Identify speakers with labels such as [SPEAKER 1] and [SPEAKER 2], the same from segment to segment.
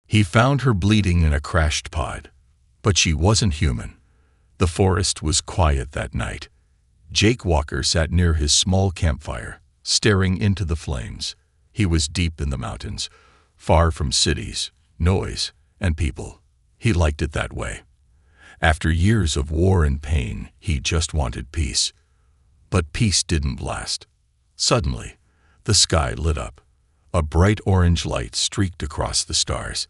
[SPEAKER 1] He found her bleeding in a crashed pod. But she wasn't human. The forest was quiet that night. Jake Walker sat near his small campfire, staring into the flames. He was deep in the mountains, far from cities, noise, and people. He liked it that way. After years of war and pain, he just wanted peace. But peace didn't last. Suddenly, the sky lit up. A bright orange light streaked across the stars.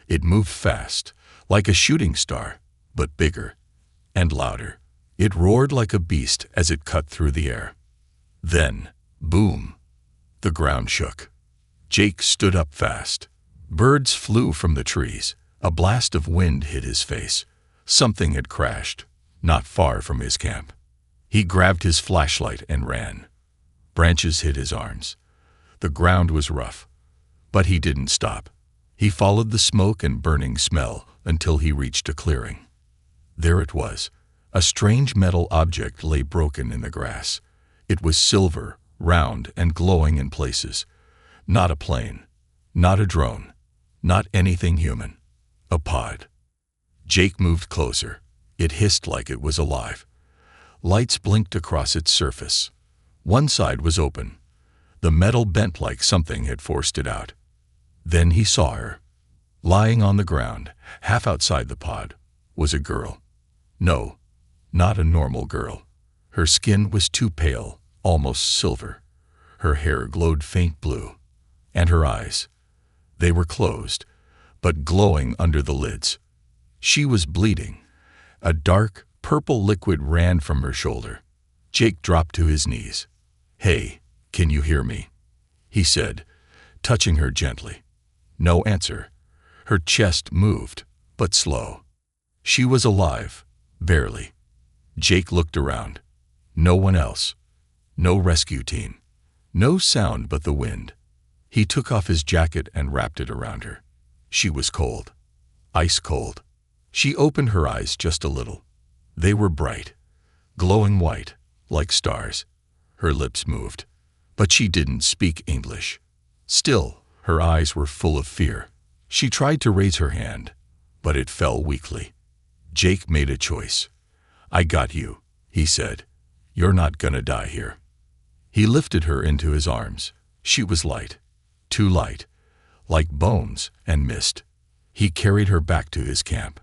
[SPEAKER 1] It moved fast, like a shooting star, but bigger and louder. It roared like a beast as it cut through the air. Then, boom! The ground shook. Jake stood up fast. Birds flew from the trees. A blast of wind hit his face. Something had crashed, not far from his camp. He grabbed his flashlight and ran. Branches hit his arms. The ground was rough, but he didn't stop. He followed the smoke and burning smell until he reached a clearing. There it was. A strange metal object lay broken in the grass. It was silver, round, and glowing in places. Not a plane, not a drone, not anything human. A pod. Jake moved closer. It hissed like it was alive. Lights blinked across its surface. One side was open. The metal bent like something had forced it out. Then he saw her. Lying on the ground, half outside the pod, was a girl. No, not a normal girl. Her skin was too pale, almost silver. Her hair glowed faint blue. And her eyes. They were closed, but glowing under the lids. She was bleeding. A dark, purple liquid ran from her shoulder. Jake dropped to his knees. "Hey, can you hear me?" he said, touching her gently. No answer. Her chest moved, but slow. She was alive, barely. Jake looked around. No one else. No rescue team. No sound but the wind. He took off his jacket and wrapped it around her. She was cold. Ice cold. She opened her eyes just a little. They were bright, glowing white, like stars. Her lips moved, but she didn't speak English. Still, her eyes were full of fear. She tried to raise her hand, but it fell weakly. Jake made a choice. "I got you," he said. "You're not gonna die here." He lifted her into his arms. She was light, too light, like bones and mist. He carried her back to his camp.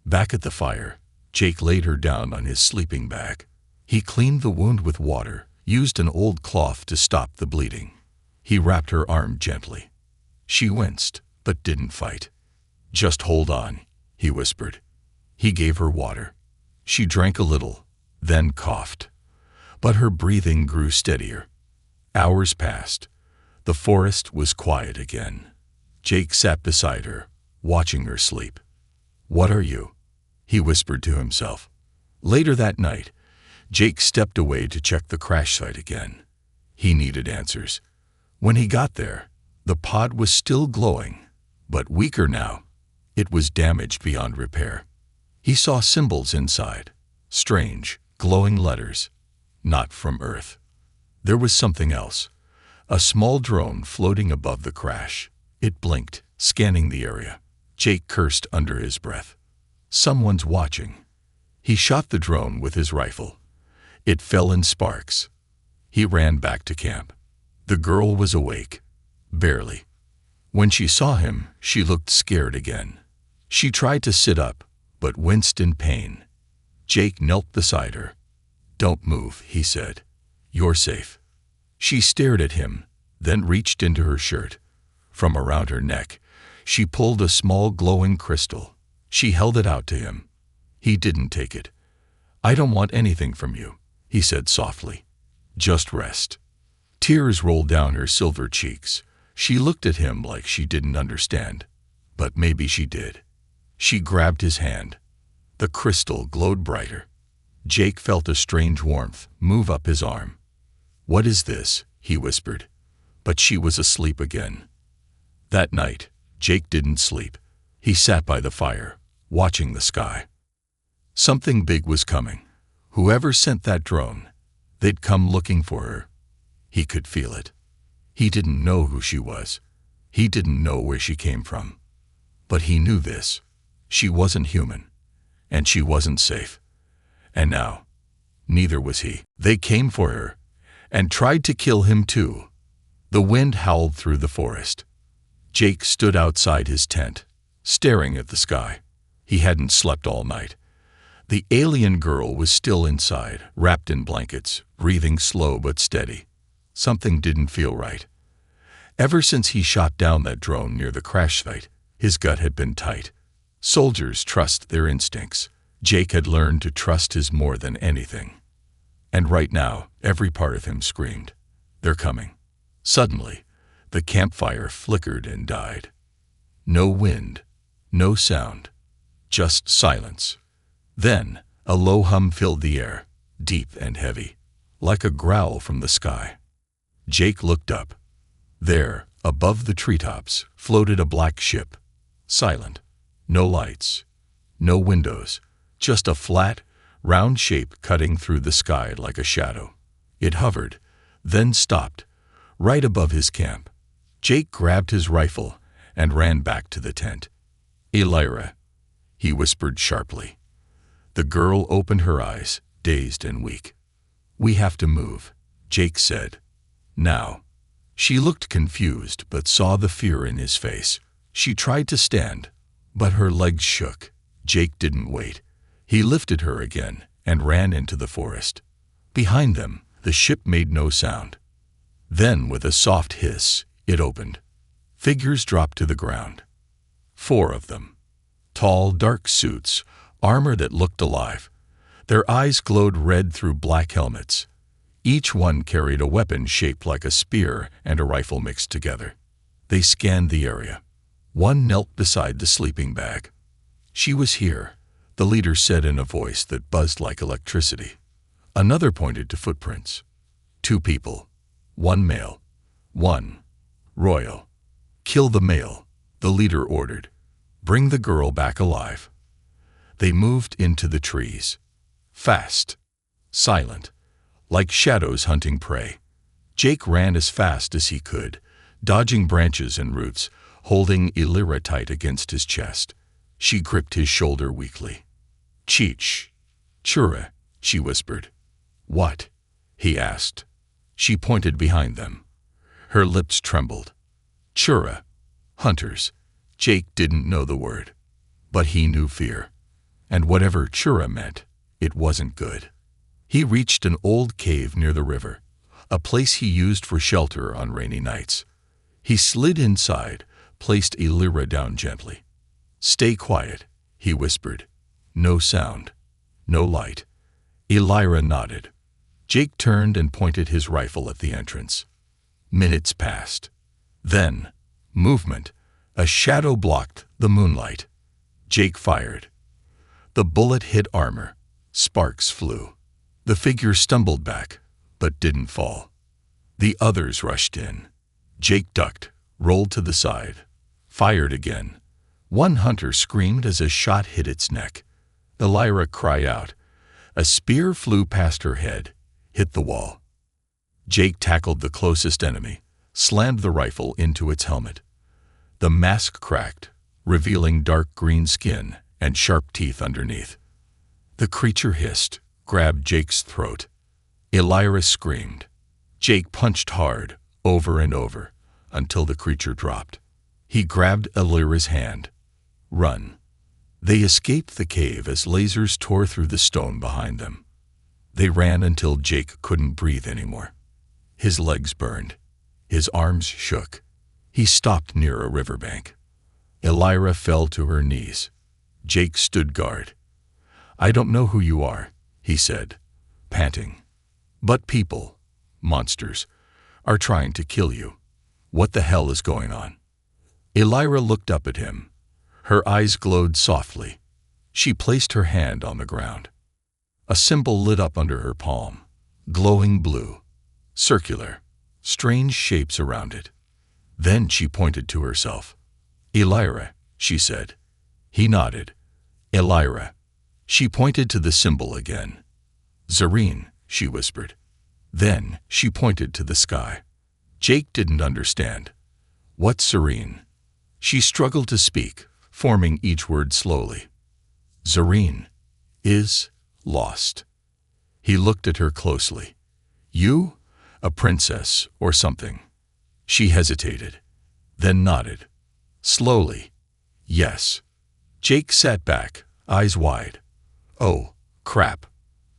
[SPEAKER 1] Back at the fire, Jake laid her down on his sleeping bag. He cleaned the wound with water, used an old cloth to stop the bleeding. He wrapped her arm gently. She winced, but didn't fight. "Just hold on," he whispered. He gave her water. She drank a little, then coughed. But her breathing grew steadier. Hours passed. The forest was quiet again. Jake sat beside her, watching her sleep. "What are you?" he whispered to himself. Later that night, Jake stepped away to check the crash site again. He needed answers. When he got there, the pod was still glowing, but weaker now. It was damaged beyond repair. He saw symbols inside, strange, glowing letters, not from Earth. There was something else, a small drone floating above the crash. It blinked, scanning the area. Jake cursed under his breath. Someone's watching. He shot the drone with his rifle. It fell in sparks. He ran back to camp. The girl was awake, barely. When she saw him, she looked scared again. She tried to sit up, but winced in pain. Jake knelt beside her. "Don't move," he said. "You're safe." She stared at him, then reached into her shirt. From around her neck, she pulled a small glowing crystal. She held it out to him. He didn't take it. "I don't want anything from you," he said softly. "Just rest." Tears rolled down her silver cheeks. She looked at him like she didn't understand, but maybe she did. She grabbed his hand. The crystal glowed brighter. Jake felt a strange warmth move up his arm. "What is this?" he whispered, but she was asleep again. That night, Jake didn't sleep. He sat by the fire, watching the sky. Something big was coming. Whoever sent that drone, they'd come looking for her. He could feel it. He didn't know who she was. He didn't know where she came from. But he knew this. She wasn't human, and she wasn't safe. And now, neither was he. They came for her, and tried to kill him too. The wind howled through the forest. Jake stood outside his tent, staring at the sky. He hadn't slept all night. The alien girl was still inside, wrapped in blankets, breathing slow but steady. Something didn't feel right. Ever since he shot down that drone near the crash site, his gut had been tight. Soldiers trust their instincts. Jake had learned to trust his more than anything. And right now, every part of him screamed, "They're coming." Suddenly, the campfire flickered and died. No wind, no sound, just silence. Then, a low hum filled the air, deep and heavy, like a growl from the sky. Jake looked up. There, above the treetops, floated a black ship, silent. No lights, no windows, just a flat, round shape cutting through the sky like a shadow. It hovered, then stopped, right above his camp. Jake grabbed his rifle and ran back to the tent. "Elira," he whispered sharply. The girl opened her eyes, dazed and weak. "We have to move," Jake said. "Now." She looked confused but saw the fear in his face. She tried to stand, but her legs shook. Jake didn't wait. He lifted her again and ran into the forest. Behind them, the ship made no sound. Then, with a soft hiss, it opened. Figures dropped to the ground. 4 of them. Tall, dark suits, armor that looked alive. Their eyes glowed red through black helmets. Each one carried a weapon shaped like a spear and a rifle mixed together. They scanned the area. One knelt beside the sleeping bag. "She was here," the leader said in a voice that buzzed like electricity. Another pointed to footprints. 2 people. 1 male. 1 royal. "Kill the male," the leader ordered. "Bring the girl back alive." They moved into the trees. Fast. Silent. Like shadows hunting prey. Jake ran as fast as he could, dodging branches and roots, holding Elira tight against his chest. She gripped his shoulder weakly. "Cheech. Chura," she whispered. "What?" he asked. She pointed behind them. Her lips trembled. "Chura. Hunters." Jake didn't know the word, but he knew fear. And whatever Chura meant, it wasn't good. He reached an old cave near the river, a place he used for shelter on rainy nights. He slid inside, placed Elira down gently. "Stay quiet," he whispered. "No sound. No light." Elira nodded. Jake turned and pointed his rifle at the entrance. Minutes passed. Then, movement. A shadow blocked the moonlight. Jake fired. The bullet hit armor. Sparks flew. The figure stumbled back, but didn't fall. The others rushed in. Jake ducked, rolled to the side, fired again. One hunter screamed as a shot hit its neck. Elira cried out. A spear flew past her head, hit the wall. Jake tackled the closest enemy, slammed the rifle into its helmet. The mask cracked, revealing dark green skin and sharp teeth underneath. The creature hissed, grabbed Jake's throat. Elira screamed. Jake punched hard, over and over, until the creature dropped. He grabbed Elira's hand. "Run." They escaped the cave as lasers tore through the stone behind them. They ran until Jake couldn't breathe anymore. His legs burned. His arms shook. He stopped near a riverbank. Elira fell to her knees. Jake stood guard. "I don't know who you are," he said, panting. "But people, monsters, are trying to kill you. What the hell is going on?" Elira looked up at him. Her eyes glowed softly. She placed her hand on the ground. A symbol lit up under her palm, glowing blue, circular, strange shapes around it. Then she pointed to herself. "Elira," she said. He nodded. "Elira." She pointed to the symbol again. "Zareen," she whispered. Then she pointed to the sky. Jake didn't understand. "What's Zareen?" She struggled to speak, forming each word slowly. Zareen is lost. He looked at her closely. You? A princess or something? She hesitated, then nodded. Slowly. Yes. Jake sat back, eyes wide. Oh, crap.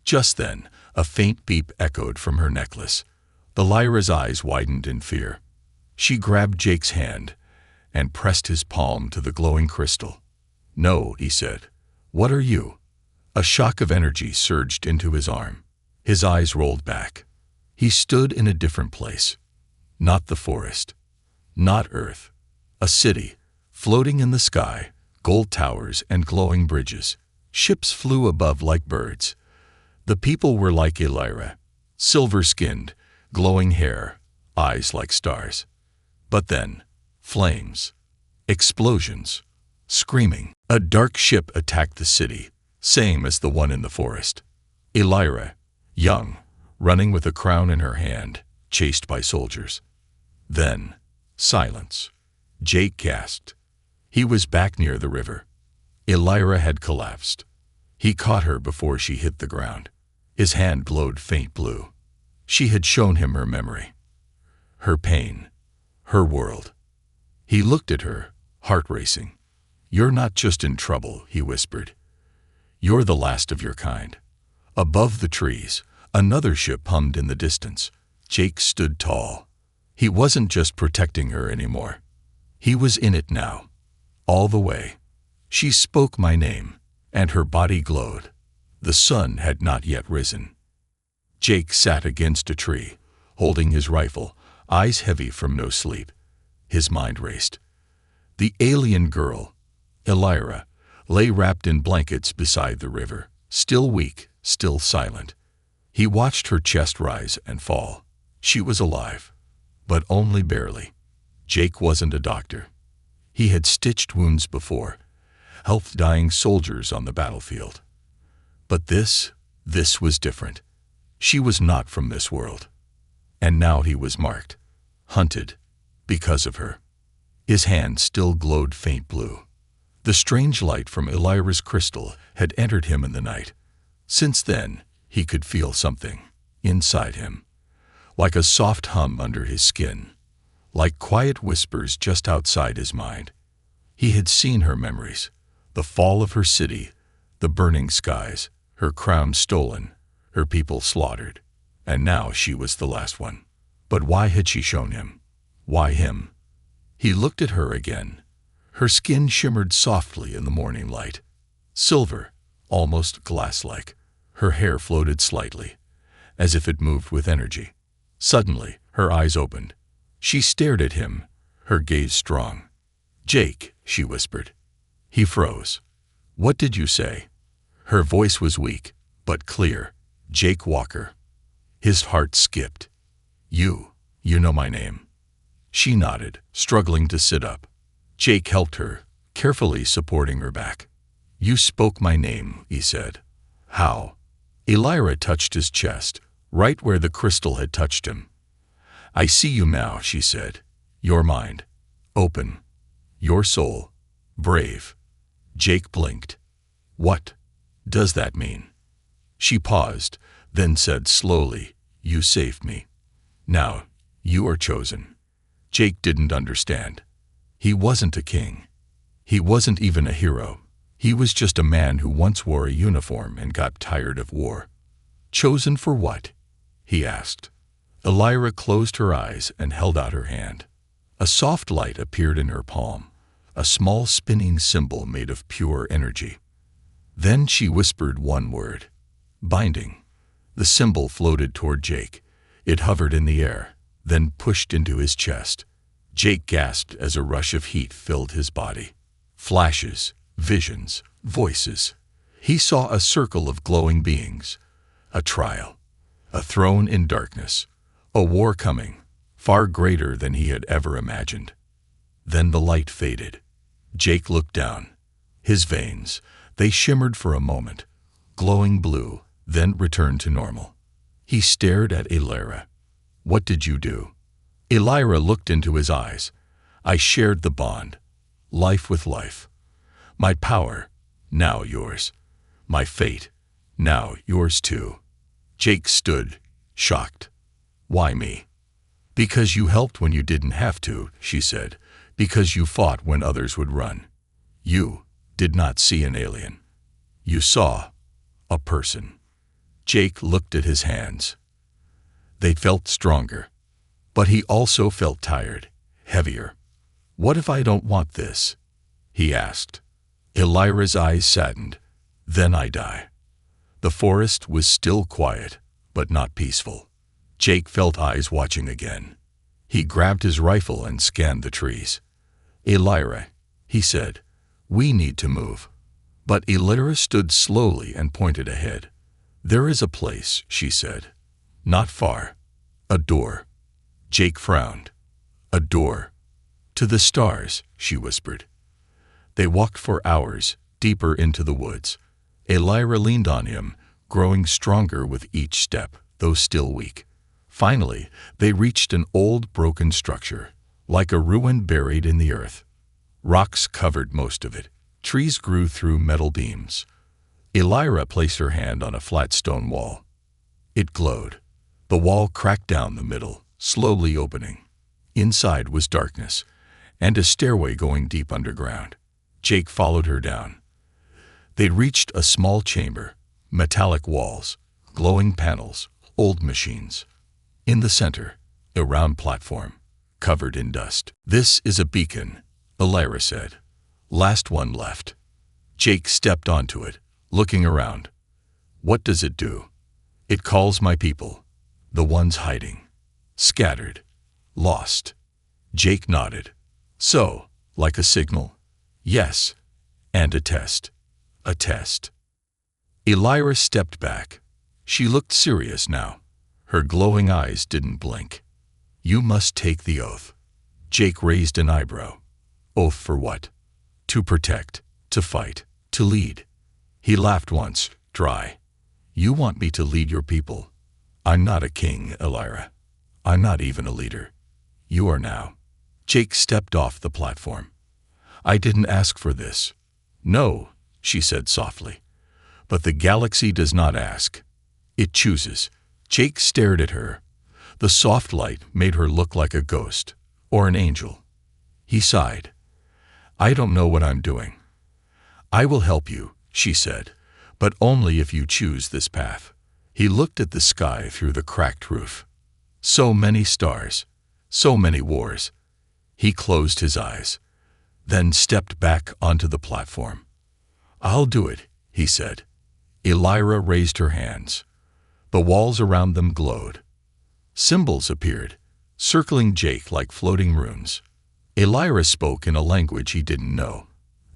[SPEAKER 1] Just then, a faint beep echoed from her necklace. Elira's eyes widened in fear. She grabbed Jake's hand and pressed his palm to the glowing crystal. No, he said. What are you? A shock of energy surged into his arm. His eyes rolled back. He stood in a different place. Not the forest. Not Earth. A city, floating in the sky, gold towers and glowing bridges. Ships flew above like birds. The people were like Elira, silver-skinned, glowing hair, eyes like stars. But then, flames, explosions, screaming. A dark ship attacked the city, same as the one in the forest. Elira, young, running with a crown in her hand, chased by soldiers. Then, silence. Jake gasped. He was back near the river. Elira had collapsed. He caught her before she hit the ground. His hand glowed faint blue. She had shown him her memory, her pain, her world. He looked at her, heart racing. You're not just in trouble, he whispered. You're the last of your kind. Above the trees, another ship hummed in the distance. Jake stood tall. He wasn't just protecting her anymore. He was in it now, all the way. She spoke my name, and her body glowed. The sun had not yet risen. Jake sat against a tree, holding his rifle, eyes heavy from no sleep. His mind raced. The alien girl, Elira, lay wrapped in blankets beside the river, still weak, still silent. He watched her chest rise and fall. She was alive, but only barely. Jake wasn't a doctor. He had stitched wounds before, helped dying soldiers on the battlefield. But this was different. She was not from this world. And now he was marked, hunted, because of her. His hand still glowed faint blue. The strange light from Elira's crystal had entered him in the night. Since then, he could feel something inside him, like a soft hum under his skin, like quiet whispers just outside his mind. He had seen her memories, the fall of her city, the burning skies, her crown stolen, her people slaughtered, and now she was the last one. But why had she shown him? Why him? He looked at her again. Her skin shimmered softly in the morning light. Silver, almost glass-like. Her hair floated slightly, as if it moved with energy. Suddenly, her eyes opened. She stared at him, her gaze strong. "Jake," she whispered. He froze. "What did you say?" Her voice was weak, but clear. "Jake Walker." His heart skipped. You know my name." She nodded, struggling to sit up. Jake helped her, carefully supporting her back. "You spoke my name," he said. "How?" Elira touched his chest, right where the crystal had touched him. "I see you now," she said. "Your mind, open. Your soul, brave." Jake blinked. "What does that mean?" She paused, then said slowly, "You saved me. Now, you are chosen." Jake didn't understand. He wasn't a king. He wasn't even a hero. He was just a man who once wore a uniform and got tired of war. "Chosen for what?" he asked. Elira closed her eyes and held out her hand. A soft light appeared in her palm, a small spinning symbol made of pure energy. Then she whispered one word, "Binding." The symbol floated toward Jake. It hovered in the air, then pushed into his chest. Jake gasped as a rush of heat filled his body. Flashes, visions, voices. He saw a circle of glowing beings, a trial, a throne in darkness, a war coming, far greater than he had ever imagined. Then the light faded. Jake looked down. His veins, they shimmered for a moment, glowing blue, then returned to normal. He stared at Elira. "What did you do?" Elira looked into his eyes. "I shared the bond, life with life. My power, now yours. My fate, now yours too. Jake stood, shocked. Why me? Because you helped when you didn't have to, she said. Because you fought when others would run. You did not see an alien. You saw a person. Jake looked at his hands. They felt stronger. But he also felt tired, heavier. What if I don't want this? He asked. Elira's eyes saddened. Then I die. The forest was still quiet, but not peaceful. Jake felt eyes watching again. He grabbed his rifle and scanned the trees. Elira, he said, we need to move. But Elira stood slowly and pointed ahead. There is a place, she said. Not far. A door. Jake frowned. A door. To the stars, she whispered. They walked for hours, deeper into the woods. Elira leaned on him, growing stronger with each step, though still weak. Finally, they reached an old, broken structure, like a ruin buried in the earth. Rocks covered most of it. Trees grew through metal beams. Elira placed her hand on a flat stone wall. It glowed. The wall cracked down the middle, slowly opening. Inside was darkness, and a stairway going deep underground. Jake followed her down. They'd reached a small chamber, metallic walls, glowing panels, old machines. In the center, a round platform, covered in dust. This is a beacon, Elira said. Last one left. Jake stepped onto it, looking around. What does it do? It calls my people, the ones hiding, scattered, lost. Jake nodded. So, like a signal? Yes. And a test. A test. Elira stepped back. She looked serious now. Her glowing eyes didn't blink. You must take the oath. Jake raised an eyebrow. Oath for what? To protect, to fight, to lead. He laughed once, dry. You want me to lead your people? I'm not a king, Elira. I'm not even a leader. You are now. Jake stepped off the platform. I didn't ask for this. No, she said softly. But the galaxy does not ask. It chooses. Jake stared at her. The soft light made her look like a ghost, or an angel. He sighed. I don't know what I'm doing. I will help you, she said, but only if you choose this path. He looked at the sky through the cracked roof. So many stars, so many wars. He closed his eyes, then stepped back onto the platform. I'll do it, he said. Elira raised her hands. The walls around them glowed. Symbols appeared, circling Jake like floating runes. Elira spoke in a language he didn't know.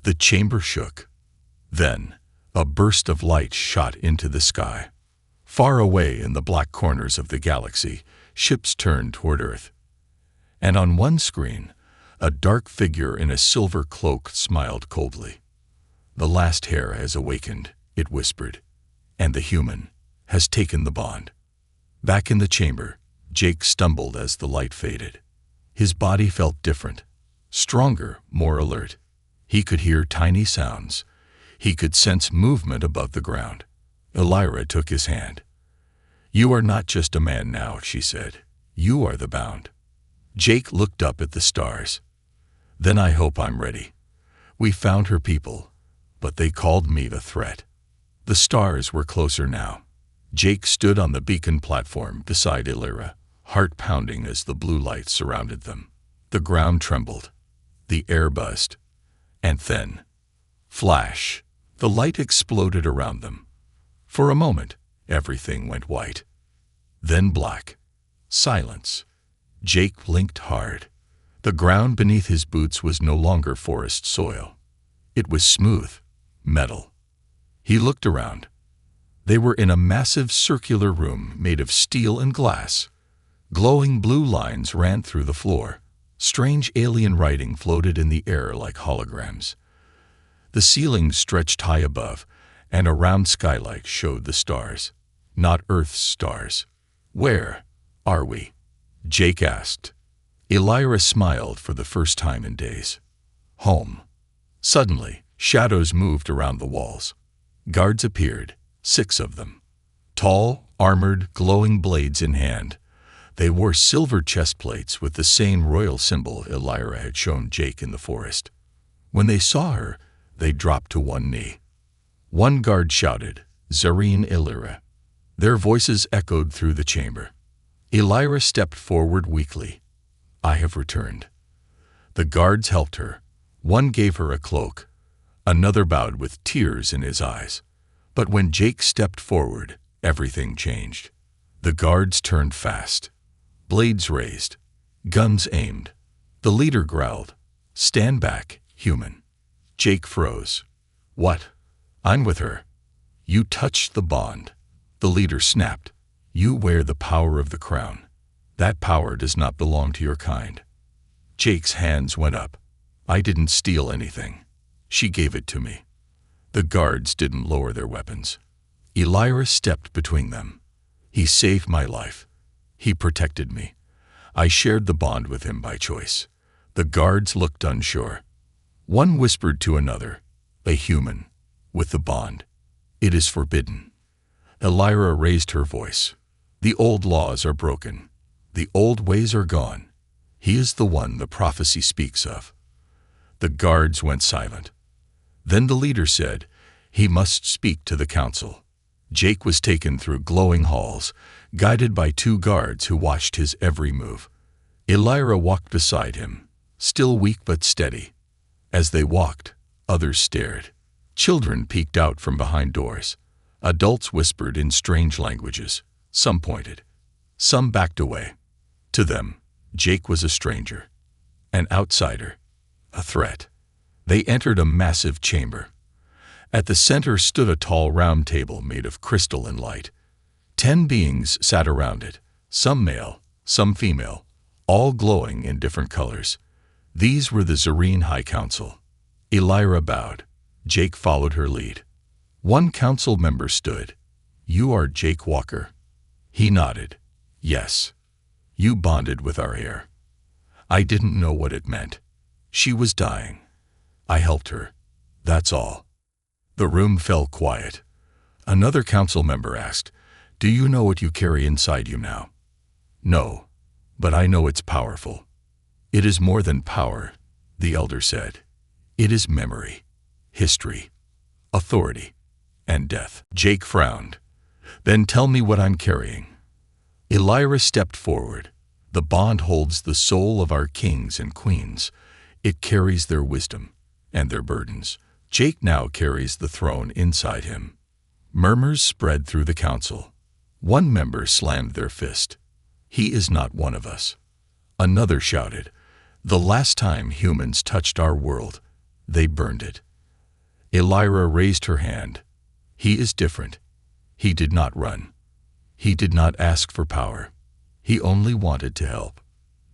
[SPEAKER 1] The chamber shook. Then, a burst of light shot into the sky. Far away in the black corners of the galaxy, ships turned toward Earth. And on one screen, a dark figure in a silver cloak smiled coldly. The last hair has awakened, it whispered, and the human has taken the bond. Back in the chamber, Jake stumbled as the light faded. His body felt different, stronger, more alert. He could hear tiny sounds. He could sense movement above the ground. Elira took his hand. You are not just a man now, she said. You are the bound. Jake looked up at the stars. Then I hope I'm ready. We found her people, but they called me the threat. The stars were closer now. Jake stood on the beacon platform beside Elira, heart pounding as the blue light surrounded them. The ground trembled. The air buzzed. And then, flash, the light exploded around them. For a moment, everything went white. Then black. Silence. Jake blinked hard. The ground beneath his boots was no longer forest soil. It was smooth, metal. He looked around. They were in a massive circular room made of steel and glass. Glowing blue lines ran through the floor. Strange alien writing floated in the air like holograms. The ceiling stretched high above, and a round skylight showed the stars. Not Earth's stars. Where are we? Jake asked. Elira smiled for the first time in days. Home. Suddenly, Shadows moved around the walls. Guards appeared, 6 of them. Tall, armored, glowing blades in hand. They wore silver chest plates with the same royal symbol Elira had shown Jake in the forest. When they saw her, they dropped to one knee. One guard shouted, "Zareen Elira." Their voices echoed through the chamber. Elira stepped forward weakly. "I have returned." The guards helped her. One gave her a cloak. Another bowed with tears in his eyes. But when Jake stepped forward, everything changed. The guards turned fast. Blades raised. Guns aimed. The leader growled, "Stand back, human." Jake froze. "What?" "I'm with her." "You touched the bond." The leader snapped. "You wear the power of the crown. That power does not belong to your kind." Jake's hands went up. "I didn't steal anything. She gave it to me." The guards didn't lower their weapons. Elira stepped between them. "He saved my life. He protected me. I shared the bond with him by choice." The guards looked unsure. One whispered to another, "A human, with the bond. It is forbidden." Elira raised her voice. "The old laws are broken. The old ways are gone. He is the one the prophecy speaks of." The guards went silent. Then the leader said, "He must speak to the council." Jake was taken through glowing halls, guided by 2 guards who watched his every move. Elira walked beside him, still weak but steady. As they walked, others stared. Children peeked out from behind doors. Adults whispered in strange languages. Some pointed. Some backed away. To them, Jake was a stranger, an outsider, a threat. They entered a massive chamber. At the center stood a tall round table made of crystal and light. 10 beings sat around it, some male, some female, all glowing in different colors. These were the Zareen High Council. Elira bowed. Jake followed her lead. One council member stood. "You are Jake Walker." He nodded. "Yes. You bonded with our heir." "I didn't know what it meant. She was dying. I helped her. That's all." The room fell quiet. Another council member asked, "Do you know what you carry inside you now?" "No, but I know it's powerful." "It is more than power," the elder said. "It is memory, history, authority, and death." Jake frowned. "Then tell me what I'm carrying." Elira stepped forward. "The bond holds the soul of our kings and queens. It carries their wisdom and their burdens." Jake now carries the throne inside him. Murmurs spread through the council. One member slammed their fist. "He is not one of us." Another shouted, "The last time humans touched our world, they burned it." Elira raised her hand. "He is different. He did not run. He did not ask for power. He only wanted to help."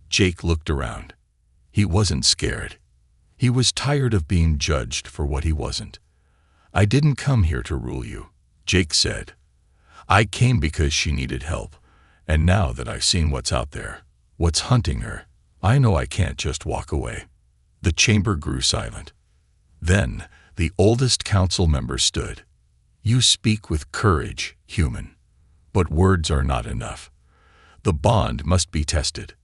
[SPEAKER 1] Jake looked around. He wasn't scared. He was tired of being judged for what he wasn't. "I didn't come here to rule you," Jake said. "I came because she needed help, and now that I've seen what's out there, what's hunting her, I know I can't just walk away." The chamber grew silent. Then the oldest council member stood. "You speak with courage, human, but words are not enough. The bond must be tested."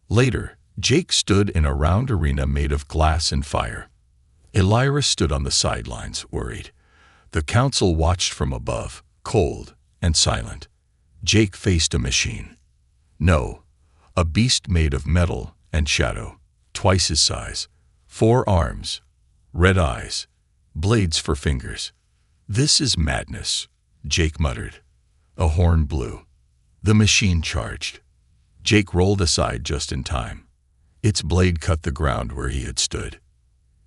[SPEAKER 1] Later, Jake stood in a round arena made of glass and fire. Elira stood on the sidelines, worried. The council watched from above, cold and silent. Jake faced a machine. No, a beast made of metal and shadow, twice his size, 4 arms, red eyes, blades for fingers. "This is madness," Jake muttered. A horn blew. The machine charged. Jake rolled aside just in time. Its blade cut the ground where he had stood.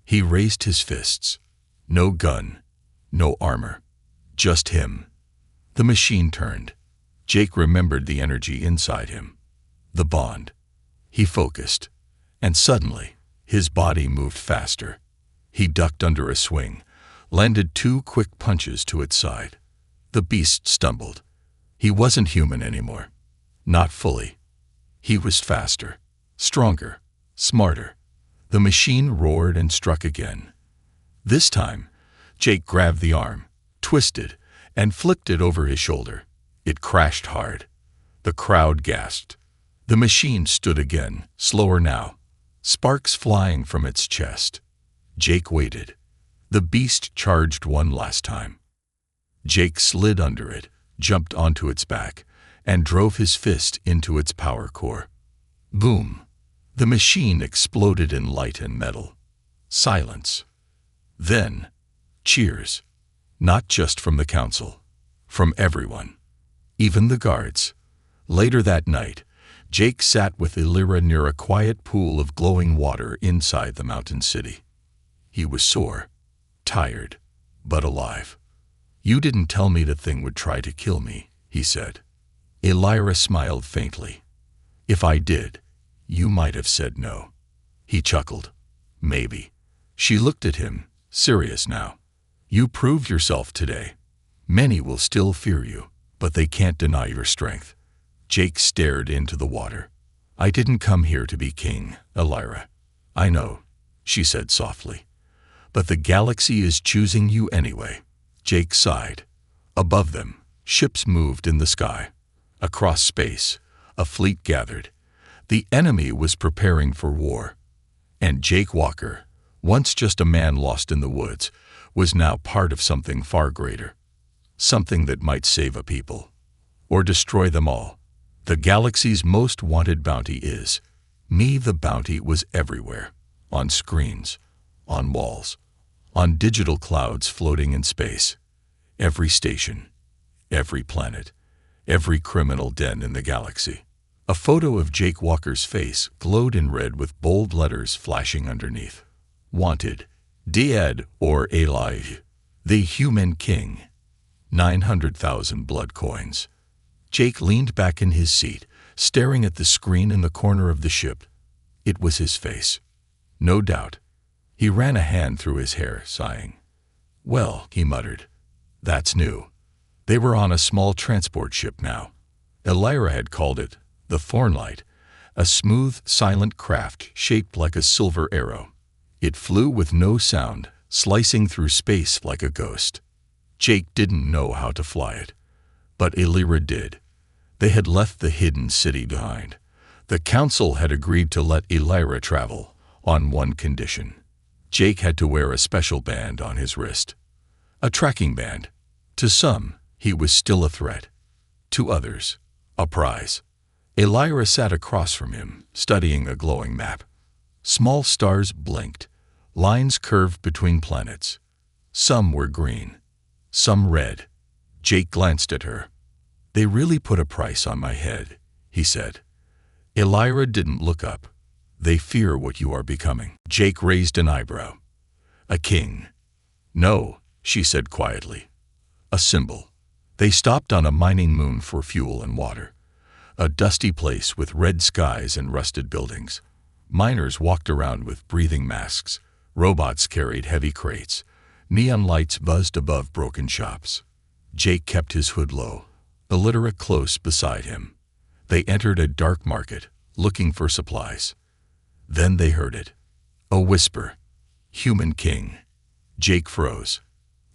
[SPEAKER 1] He raised his fists. No gun, no armor, just him. The machine turned. Jake remembered the energy inside him. The bond. He focused, and suddenly, his body moved faster. He ducked under a swing, landed 2 quick punches to its side. The beast stumbled. He wasn't human anymore. Not fully. He was faster, stronger, smarter. The machine roared and struck again. This time, Jake grabbed the arm, twisted, and flicked it over his shoulder. It crashed hard. The crowd gasped. The machine stood again, slower now, sparks flying from its chest. Jake waited. The beast charged one last time. Jake slid under it, jumped onto its back, and drove his fist into its power core. Boom! The machine exploded in light and metal. Silence. Then, cheers. Not just from the council, from everyone. Even the guards. Later that night, Jake sat with Elira near a quiet pool of glowing water inside the mountain city. He was sore, tired, but alive. "You didn't tell me the thing would try to kill me," he said. Elira smiled faintly. "If I did, you might have said no." He chuckled. "Maybe." She looked at him, serious now. "You proved yourself today. Many will still fear you, but they can't deny your strength." Jake stared into the water. "I didn't come here to be king, Elira." "I know," she said softly. "But the galaxy is choosing you anyway." Jake sighed. Above them, ships moved in the sky. Across space, a fleet gathered. The enemy was preparing for war. And Jake Walker, once just a man lost in the woods, was now part of something far greater. Something that might save a people. Or destroy them all. The galaxy's most wanted bounty is. Me. The bounty was everywhere. On screens. On walls. On digital clouds floating in space. Every station. Every planet. Every criminal den in the galaxy. A photo of Jake Walker's face glowed in red with bold letters flashing underneath. Wanted. Dead or alive. The Human King. 900,000 blood coins. Jake leaned back in his seat, staring at the screen in the corner of the ship. It was his face. No doubt. He ran a hand through his hair, sighing. "Well," he muttered, "that's new." They were on a small transport ship now. Elira had called it the Thornlight, a smooth, silent craft shaped like a silver arrow. It flew with no sound, slicing through space like a ghost. Jake didn't know how to fly it, but Elira did. They had left the hidden city behind. The council had agreed to let Elira travel, on one condition. Jake had to wear a special band on his wrist. A tracking band. To some, he was still a threat. To others, a prize. Elira sat across from him, studying a glowing map. Small stars blinked, lines curved between planets. Some were green, some red. Jake glanced at her. "They really put a price on my head," he said. Elira didn't look up. "They fear what you are becoming." Jake raised an eyebrow. "A king." "No," she said quietly. "A symbol." They stopped on a mining moon for fuel and water. A dusty place with red skies and rusted buildings. Miners walked around with breathing masks. Robots carried heavy crates. Neon lights buzzed above broken shops. Jake kept his hood low, Elira close beside him. They entered a dark market, looking for supplies. Then they heard it. A whisper. "Human King." Jake froze.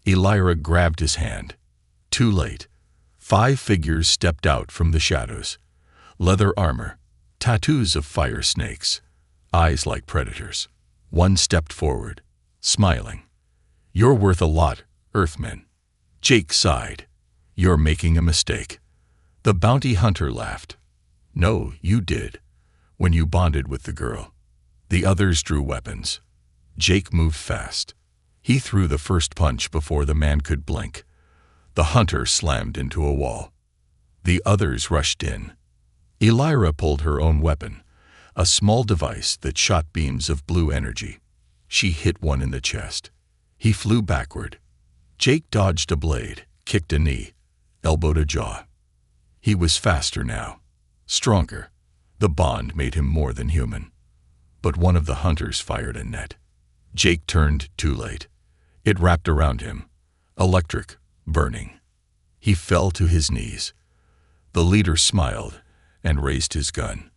[SPEAKER 1] Elira grabbed his hand. Too late. 5 figures stepped out from the shadows. Leather armor, tattoos of fire snakes, eyes like predators. One stepped forward, smiling. "You're worth a lot, Earthmen." Jake sighed. "You're making a mistake." The bounty hunter laughed. "No, you did, when you bonded with the girl." The others drew weapons. Jake moved fast. He threw the first punch before the man could blink. The hunter slammed into a wall. The others rushed in. Elira pulled her own weapon, a small device that shot beams of blue energy. She hit one in the chest. He flew backward. Jake dodged a blade, kicked a knee, elbowed a jaw. He was faster now, stronger. The bond made him more than human. But one of the hunters fired a net. Jake turned too late. It wrapped around him, electric, burning. He fell to his knees. The leader smiled and raised his gun.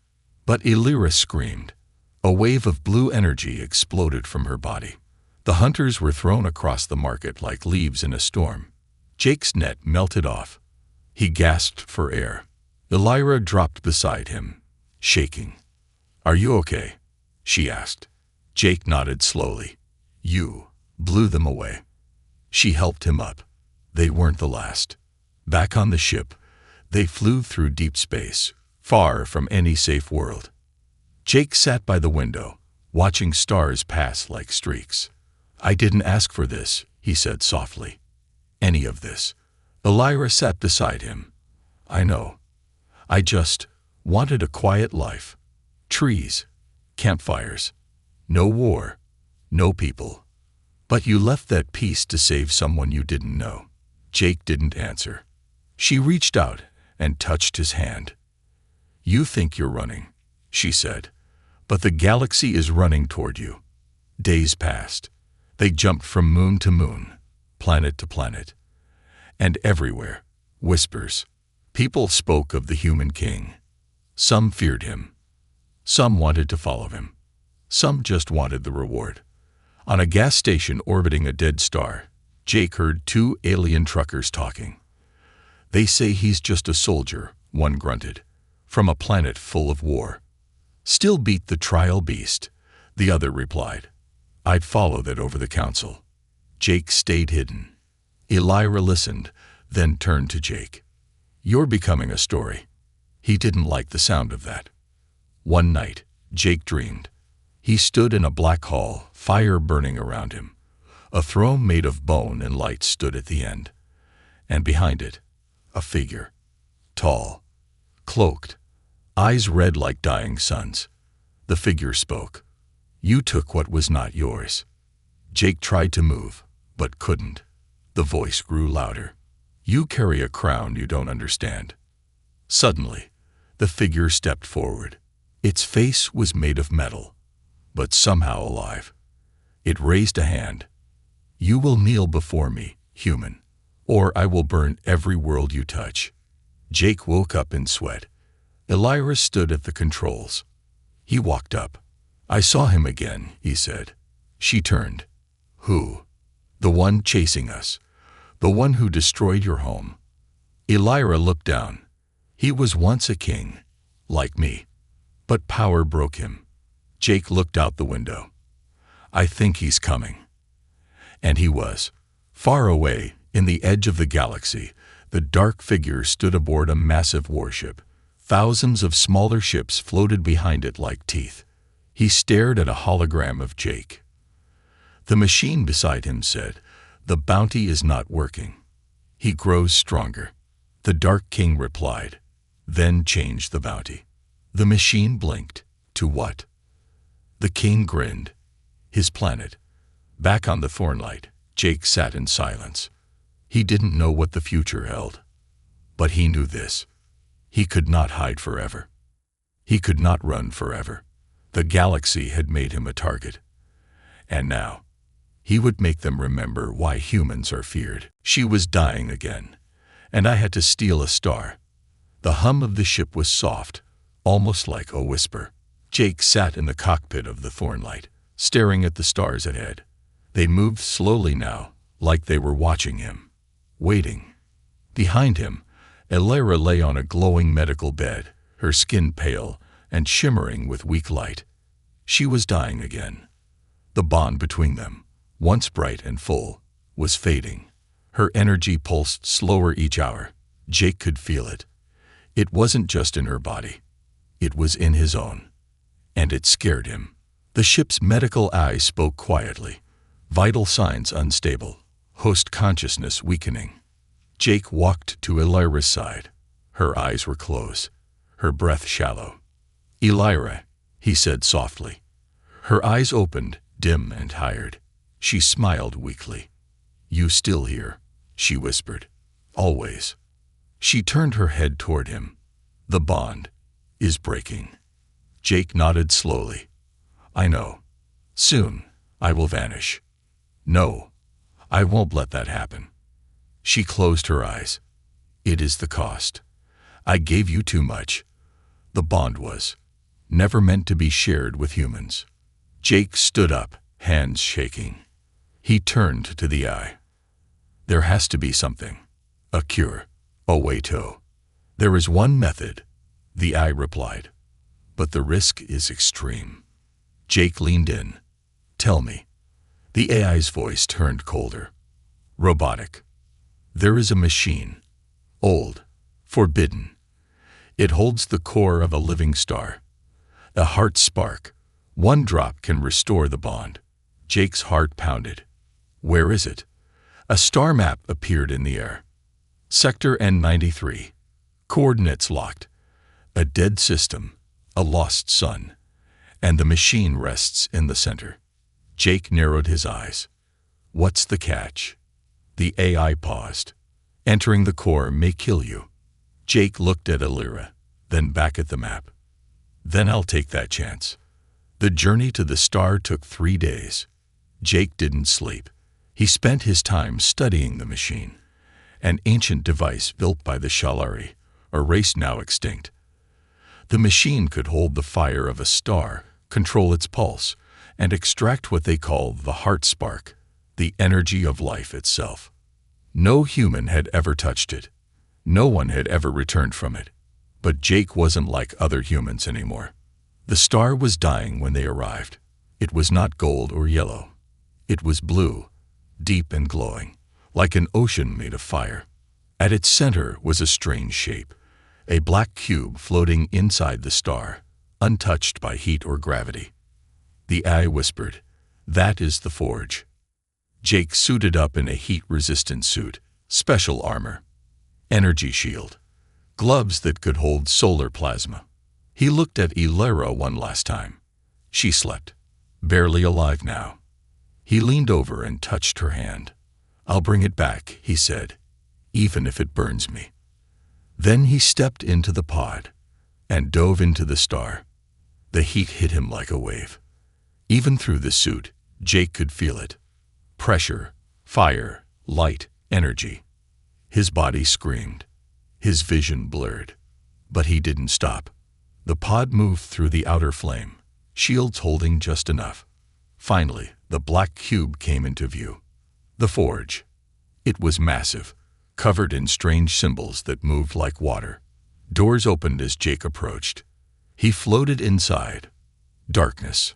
[SPEAKER 1] But Elira screamed. A wave of blue energy exploded from her body. The hunters were thrown across the market like leaves in a storm. Jake's net melted off. He gasped for air. Elira dropped beside him, shaking. "Are you okay?" she asked. Jake nodded slowly. "You blew them away." She helped him up. They weren't the last. Back on the ship, they flew through deep space, far from any safe world. Jake sat by the window, watching stars pass like streaks. "I didn't ask for this," he said softly. "Any of this." Elira sat beside him. "I know. I just wanted a quiet life. Trees, campfires, no war, no people. But you left that peace to save someone you didn't know." Jake didn't answer. She reached out and touched his hand. "You think you're running," she said, "but the galaxy is running toward you." Days passed. They jumped from moon to moon, planet to planet. And everywhere, whispers. People spoke of the human king. Some feared him. Some wanted to follow him. Some just wanted the reward. On a gas station orbiting a dead star, Jake heard two alien truckers talking. "They say he's just a soldier," one grunted, "from a planet full of war." "Still beat the trial beast," the other replied. "I'd follow that over the council." Jake stayed hidden. Elira listened, then turned to Jake. "You're becoming a story." He didn't like the sound of that. One night, Jake dreamed. He stood in a black hall, fire burning around him. A throne made of bone and light stood at the end. And behind it, a figure. Tall, cloaked, eyes red like dying suns. The figure spoke. "You took what was not yours." Jake tried to move, but couldn't. The voice grew louder. "You carry a crown you don't understand." Suddenly, the figure stepped forward. Its face was made of metal, but somehow alive. It raised a hand. "You will kneel before me, human, or I will burn every world you touch." Jake woke up in sweat. Elira stood at the controls. He walked up. "I saw him again," he said. She turned. "Who?" "The one chasing us. The one who destroyed your home." Elira looked down. "He was once a king, like me. But power broke him." Jake looked out the window. "I think he's coming." And he was. Far away, in the edge of the galaxy, the dark figure stood aboard a massive warship. Thousands of smaller ships floated behind it like teeth. He stared at a hologram of Jake. The machine beside him said, "The bounty is not working. He grows stronger." The Dark King replied, "Then change the bounty." The machine blinked. "To what?" The king grinned. "His planet." Back on the Thornlight, Jake sat in silence. He didn't know what the future held. But he knew this. He could not hide forever. He could not run forever. The galaxy had made him a target. And now, he would make them remember why humans are feared. She was dying again, and I had to steal a star. The hum of the ship was soft, almost like a whisper. Jake sat in the cockpit of the Thornlight, staring at the stars ahead. They moved slowly now, like they were watching him, waiting. Behind him, Elira lay on a glowing medical bed, her skin pale and shimmering with weak light. She was dying again. The bond between them, once bright and full, was fading. Her energy pulsed slower each hour. Jake could feel it. It wasn't just in her body. It was in his own. And it scared him. The ship's medical eye spoke quietly. Vital signs unstable. Host consciousness weakening. Jake walked to Elira's side. Her eyes were closed. Her breath shallow. "Elira," he said softly. Her eyes opened, dim and tired. She smiled weakly. "You still here?" she whispered. "Always." She turned her head toward him. "The bond is breaking." Jake nodded slowly. "I know. Soon, I will vanish." "No, I won't let that happen." She closed her eyes. "It is the cost. I gave you too much." The bond was never meant to be shared with humans. Jake stood up, hands shaking. He turned to the eye. There has to be something. A cure. A way to. There is one method, the eye replied. But the risk is extreme. Jake leaned in. Tell me. The AI's voice turned colder. Robotic. There is a machine. Old. Forbidden. It holds the core of a living star. A heart spark. One drop can restore the bond. Jake's heart pounded. Where is it? A star map appeared in the air. Sector N93. Coordinates locked. A dead system. A lost sun. And the machine rests in the center. Jake narrowed his eyes. What's the catch? The AI paused. Entering the core may kill you. Jake looked at Illyra, then back at the map. Then I'll take that chance. The journey to the star took 3 days. Jake didn't sleep. He spent his time studying the machine, an ancient device built by the Shalari, a race now extinct. The machine could hold the fire of a star, control its pulse, and extract what they call the heart spark, the energy of life itself. No human had ever touched it. No one had ever returned from it. But Jake wasn't like other humans anymore. The star was dying when they arrived. It was not gold or yellow. It was blue, deep and glowing, like an ocean made of fire. At its center was a strange shape, a black cube floating inside the star, untouched by heat or gravity. The eye whispered, "That is the forge." Jake suited up in a heat-resistant suit, special armor, energy shield, gloves that could hold solar plasma. He looked at Illyra one last time. She slept, barely alive now. He leaned over and touched her hand. "I'll bring it back," he said, "even if it burns me." Then he stepped into the pod and dove into the star. The heat hit him like a wave. Even through the suit, Jake could feel it. Pressure, fire, light, energy. His body screamed. His vision blurred. But he didn't stop. The pod moved through the outer flame, shields holding just enough. Finally, the black cube came into view. The forge. It was massive, covered in strange symbols that moved like water. Doors opened as Jake approached. He floated inside. Darkness.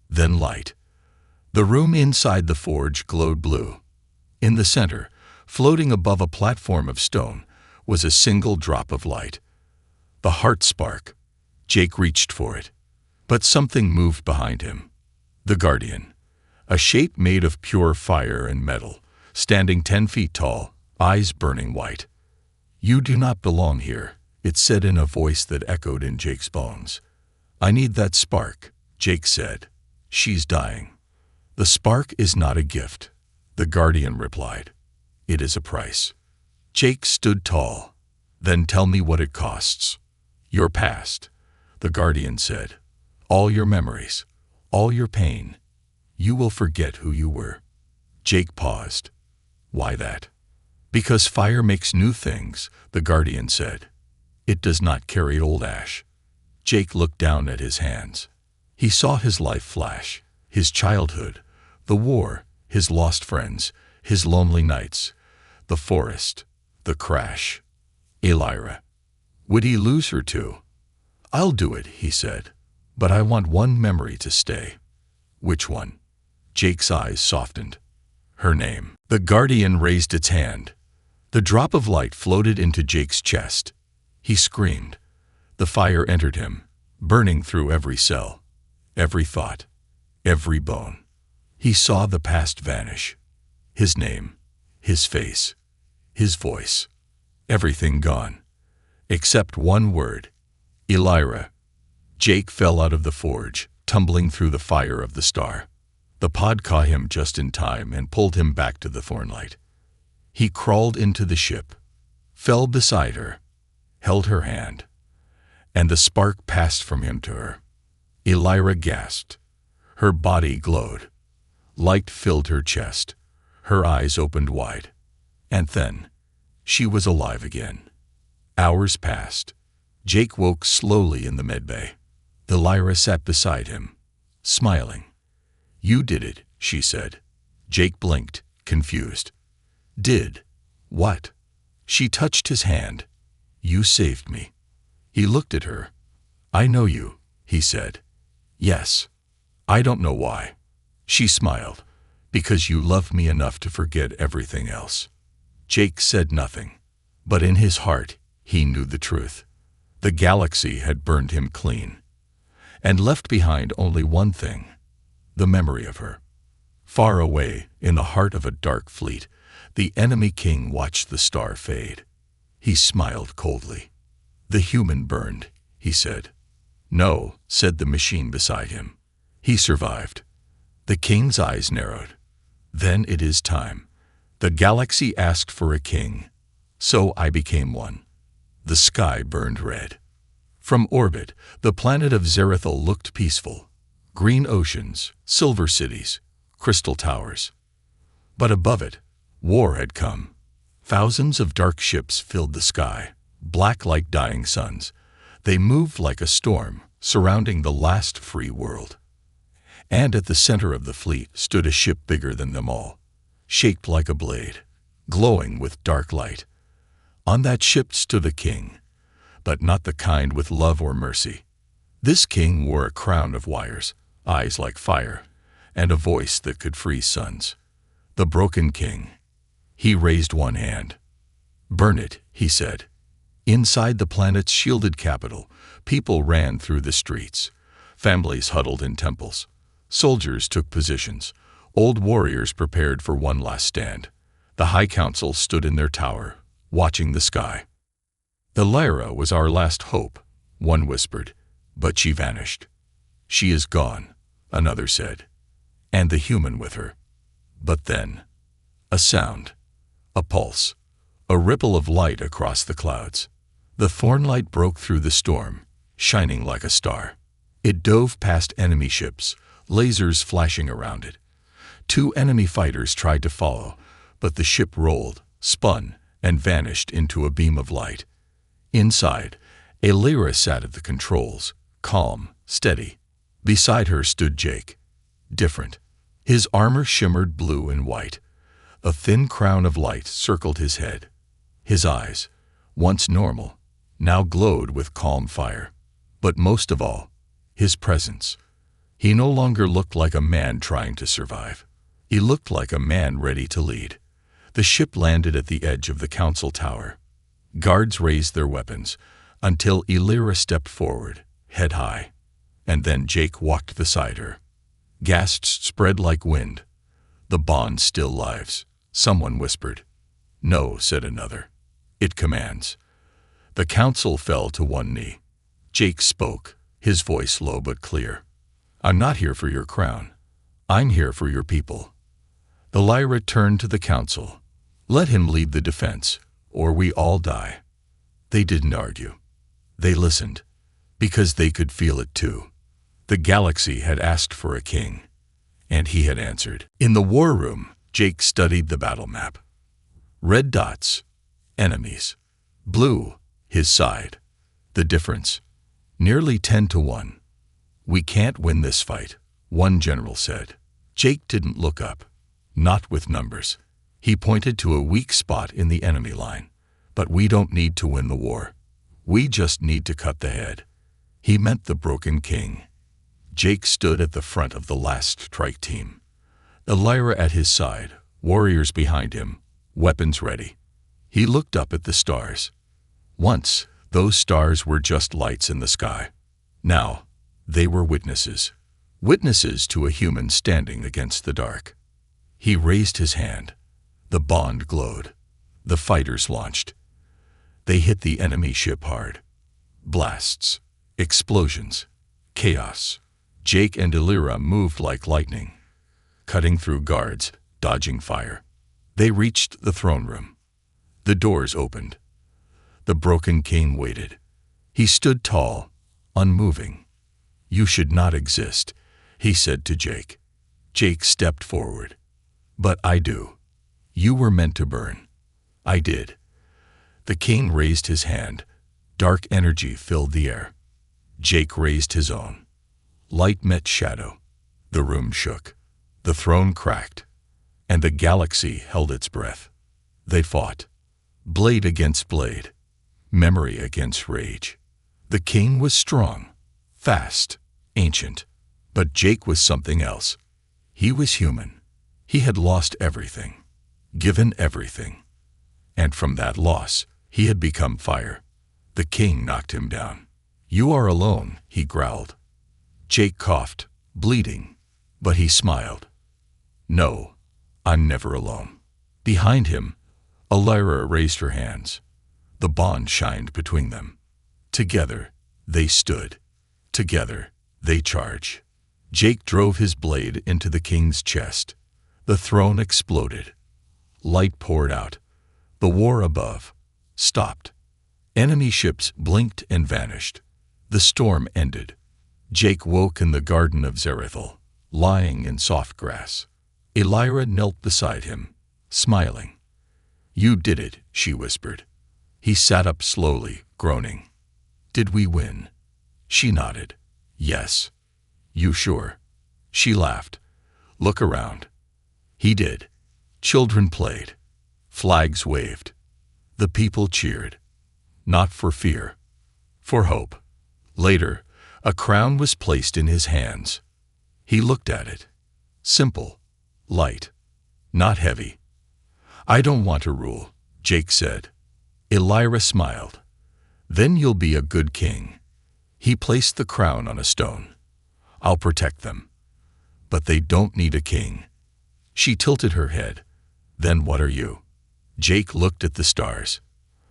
[SPEAKER 1] Then light. The room inside the forge glowed blue. In the center, floating above a platform of stone, was a single drop of light. The heart spark. Jake reached for it. But something moved behind him. The Guardian. A shape made of pure fire and metal, standing 10 feet tall, eyes burning white. "You do not belong here," it said in a voice that echoed in Jake's bones. "I need that spark," Jake said. "She's dying." "The spark is not a gift," the Guardian replied. "It is a price." Jake stood tall. "Then tell me what it costs." "Your past," the Guardian said. "All your memories, all your pain. You will forget who you were." Jake paused. "Why that?" "Because fire makes new things," the Guardian said. "It does not carry old ash." Jake looked down at his hands. He saw his life flash, his childhood, the war, his lost friends, his lonely nights, the forest, the crash. Illyra. Would he lose her too? "I'll do it," he said, "but I want one memory to stay." "Which one?" Jake's eyes softened. "Her name." The Guardian raised its hand. The drop of light floated into Jake's chest. He screamed. The fire entered him, burning through every cell, every thought, every bone. He saw the past vanish. His name, his face, his voice, everything gone. Except one word, Illyra. Jake fell out of the forge, tumbling through the fire of the star. The pod caught him just in time and pulled him back to the thornlight. He crawled into the ship, fell beside her, held her hand, and the spark passed from him to her. Illyra gasped. Her body glowed. Light filled her chest. Her eyes opened wide. And then, she was alive again. Hours passed. Jake woke slowly in the medbay. Illyra sat beside him, smiling. "You did it," she said. Jake blinked, confused. Did? What? She touched his hand. You saved me. He looked at her. I know you, he said. Yes. I don't know why. She smiled. Because you love me enough to forget everything else. Jake said nothing. But in his heart, he knew the truth. The galaxy had burned him clean. And left behind only one thing. The memory of her. Far away, in the heart of a dark fleet, the enemy king watched the star fade. He smiled coldly. The human burned, he said. No, said the machine beside him. He survived. The king's eyes narrowed. Then it is time. The galaxy asked for a king. So I became one. The sky burned red. From orbit, the planet of Zerethal looked peaceful. Green oceans, silver cities, crystal towers. But above it, war had come. Thousands of dark ships filled the sky, black like dying suns. They moved like a storm, surrounding the last free world. And at the center of the fleet stood a ship bigger than them all, shaped like a blade, glowing with dark light. On that ship stood a king, but not the kind with love or mercy. This king wore a crown of wires, eyes like fire, and a voice that could freeze suns. The broken king. He raised one hand. Burn it, he said. Inside the planet's shielded capital, people ran through the streets. Families huddled in temples. Soldiers took positions. Old warriors prepared for one last stand. The High Council stood in their tower, watching the sky. Lyra was our last hope, one whispered, but she vanished. She is gone, another said, and the human with her. But then, a sound, a pulse, a ripple of light across the clouds. The thornlight broke through the storm, shining like a star. It dove past enemy ships, lasers flashing around it. 2 enemy fighters tried to follow, but the ship rolled, spun, and vanished into a beam of light. Inside, Lyra sat at the controls, calm, steady. Beside her stood Jake. Different. His armor shimmered blue and white. A thin crown of light circled his head. His eyes, once normal, now glowed with calm fire. But most of all, his presence. He no longer looked like a man trying to survive. He looked like a man ready to lead. The ship landed at the edge of the council tower. Guards raised their weapons until Lyra stepped forward, head high. And then Jake walked beside her. Gasps spread like wind. The bond still lives, someone whispered. No, said another. It commands. The council fell to one knee. Jake spoke, his voice low but clear. I'm not here for your crown. I'm here for your people. Lyra turned to the council. Let him lead the defense, or we all die. They didn't argue. They listened, because they could feel it too. The galaxy had asked for a king, and he had answered. In the war room, Jake studied the battle map. Red dots, enemies. Blue, his side. The difference, nearly 10-1. We can't win this fight, one general said. Jake didn't look up. Not with numbers. He pointed to a weak spot in the enemy line. But we don't need to win the war. We just need to cut the head. He meant the broken king. Jake stood at the front of the last strike team. Lyra at his side, warriors behind him, weapons ready. He looked up at the stars. Once, those stars were just lights in the sky. Now, they were witnesses. Witnesses to a human standing against the dark. He raised his hand. The bond glowed. The fighters launched. They hit the enemy ship hard. Blasts, explosions, chaos. Jake and Lyra moved like lightning, cutting through guards, dodging fire. They reached the throne room. The doors opened. The broken king waited. He stood tall, unmoving. You should not exist, he said to Jake. Jake stepped forward. But I do. You were meant to burn. I did. The king raised his hand. Dark energy filled the air. Jake raised his own. Light met shadow. The room shook. The throne cracked. and the galaxy held its breath. They fought, blade against blade, memory against rage. The king was strong, fast, ancient, but Jake was something else. He was human. He had lost everything, given everything, and from that loss, he had become fire. The king knocked him down. "You are alone," he growled. Jake coughed, bleeding, but he smiled. "No, I'm never alone." Behind him, Elira raised her hands. The bond shined between them. Together, they stood. Together, they charged. Jake drove his blade into the king's chest. The throne exploded. Light poured out. The war above stopped. Enemy ships blinked and vanished. The storm ended. Jake woke in the garden of Zerethal, lying in soft grass. Elira knelt beside him, smiling. "You did it," she whispered. He sat up slowly, groaning. "Did we win?" She nodded. "Yes." "You sure?" She laughed. "Look around." He did. Children played. Flags waved. The people cheered. Not for fear, for hope. Later, a crown was placed in his hands. He looked at it. Simple, light, not heavy. "I don't want to rule," Jake said. Elira smiled. "Then you'll be a good king." He placed the crown on a stone. "I'll protect them. But they don't need a king." She tilted her head. "Then what are you?" Jake looked at the stars.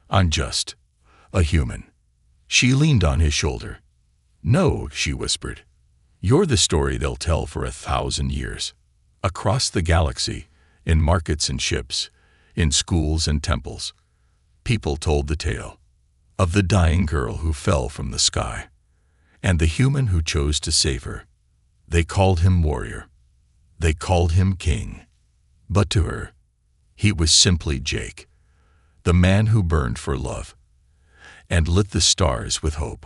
[SPEAKER 1] "I'm just a human." She leaned on his shoulder. "No," she whispered. "You're the story they'll tell for 1,000 years. Across the galaxy, in markets and ships, in schools and temples, people told the tale of the dying girl who fell from the sky, and the human who chose to save her. They called him warrior. They called him king. But to her, he was simply Jake, the man who burned for love and lit the stars with hope.